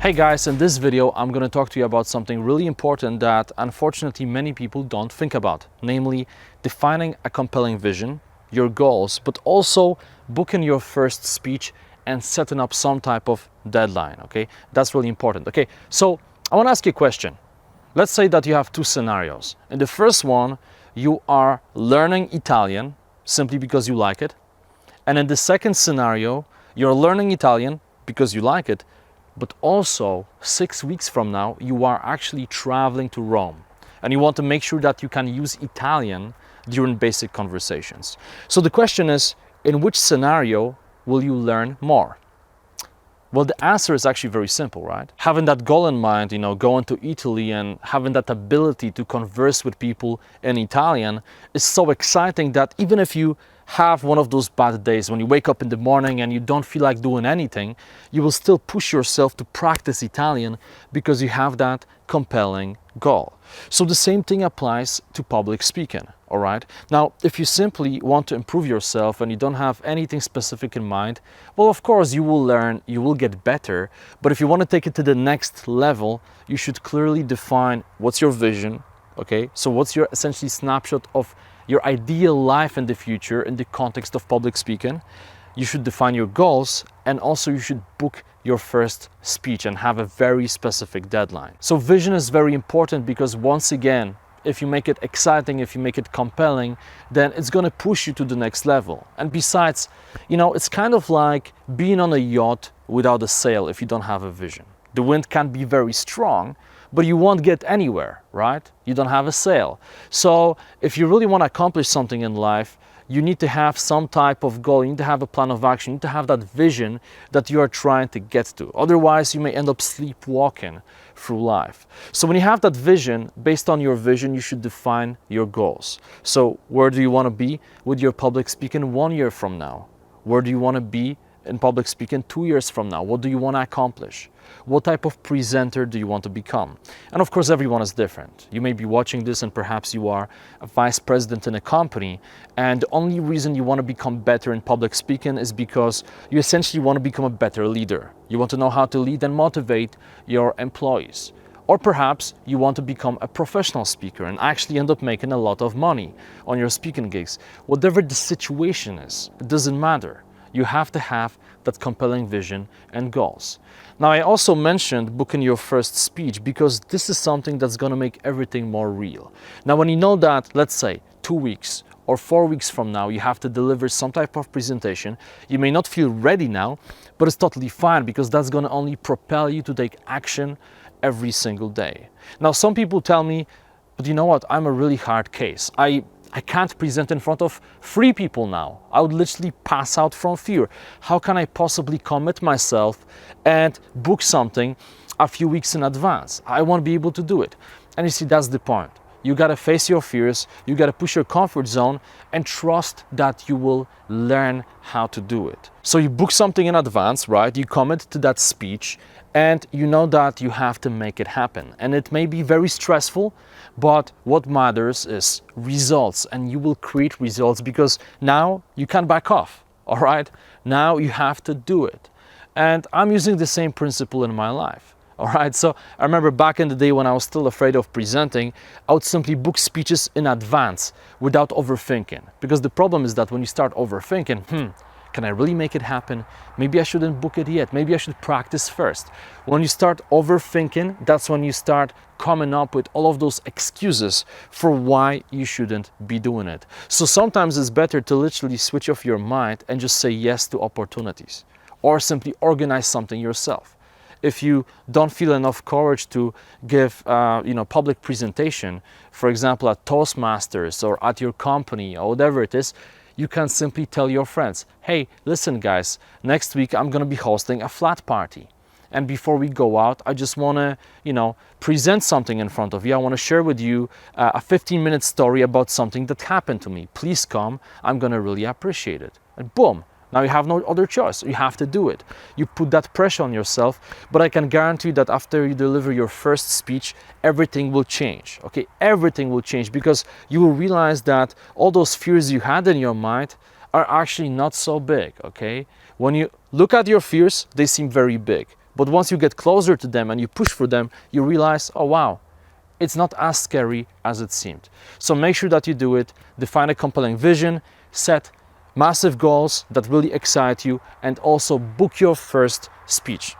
Hey guys, in this video I'm going to talk to you about something really important that unfortunately many people don't think about, namely defining a compelling vision, your goals, but also booking your first speech and setting up some type of deadline, okay? That's really important. Okay, so I want to ask you a question. Let's say that you have two scenarios. In the first one, you are learning Italian simply because you like it. And in the second scenario, you're learning Italian because you like it, but also 6 weeks from now, you are actually traveling to Rome and you want to make sure that you can use Italian during basic conversations. So the question is, in which scenario will you learn more? Well, the answer is actually very simple, right? Having that goal in mind, going to Italy and having that ability to converse with people in Italian is so exciting that even if you have one of those bad days when you wake up in the morning and you don't feel like doing anything, you will still push yourself to practice Italian because you have that compelling goal. So the same thing applies to public speaking, all right? Now, if you simply want to improve yourself and you don't have anything specific in mind, well, of course, you will learn, you will get better, but if you want to take it to the next level, you should clearly define what's your vision, okay? So what's your essentially snapshot of your ideal life in the future in the context of public speaking. You should define your goals, and also you should book your first speech and have a very specific deadline. So vision is very important because once again, if you make it exciting, if you make it compelling, then it's going to push you to the next level. And besides, it's kind of like being on a yacht without a sail if you don't have a vision. The wind can be very strong, but you won't get anywhere, right? You don't have a sail. So if you really want to accomplish something in life, you need to have some type of goal, you need to have a plan of action, you need to have that vision that you are trying to get to. Otherwise, you may end up sleepwalking through life. So when you have that vision, based on your vision, you should define your goals. So where do you want to be with your public speaking 1 year from now? Where do you want to be in public speaking 2 years from now? What do you want to accomplish? What type of presenter do you want to become? And of course, everyone is different. You may be watching this and perhaps you are a vice president in a company, and the only reason you want to become better in public speaking is because you essentially want to become a better leader. You want to know how to lead and motivate your employees. Or perhaps you want to become a professional speaker and actually end up making a lot of money on your speaking gigs. Whatever the situation is, it doesn't matter. You have to have that compelling vision and goals. Now, I also mentioned booking your first speech because this is something that's going to make everything more real. Now, when you know that, let's say 2 weeks or 4 weeks from now, you have to deliver some type of presentation, you may not feel ready now, but it's totally fine because that's going to only propel you to take action every single day. Now, some people tell me, but you know what, I'm a really hard case. I can't present in front of 3 people now. I would literally pass out from fear. How can I possibly commit myself and book something a few weeks in advance? I won't be able to do it. And you see, that's the point. You gotta face your fears, you gotta push your comfort zone and trust that you will learn how to do it. So you book something in advance, right? You commit to that speech and you know that you have to make it happen. And it may be very stressful, but what matters is results, and you will create results because now you can back off, all right? Now you have to do it. And I'm using the same principle in my life. All right, so I remember back in the day when I was still afraid of presenting, I would simply book speeches in advance without overthinking. Because the problem is that when you start overthinking, can I really make it happen? Maybe I shouldn't book it yet. Maybe I should practice first. When you start overthinking, that's when you start coming up with all of those excuses for why you shouldn't be doing it. So sometimes it's better to literally switch off your mind and just say yes to opportunities, or simply organize something yourself. If you don't feel enough courage to give public presentation, for example at Toastmasters or at your company or whatever it is, you can simply tell your friends, hey, listen guys, next week I'm going to be hosting a flat party. And before we go out, I just want to, present something in front of you. I want to share with you a 15-minute story about something that happened to me. Please come. I'm going to really appreciate it. And boom. Now you have no other choice. You have to do it. You put that pressure on yourself, but I can guarantee you that after you deliver your first speech, everything will change, okay? Everything will change because you will realize that all those fears you had in your mind are actually not so big, okay? When you look at your fears, they seem very big. But once you get closer to them and you push for them, you realize, oh wow, it's not as scary as it seemed. So make sure that you do it, define a compelling vision, set massive goals that really excite you, and also book your first speech.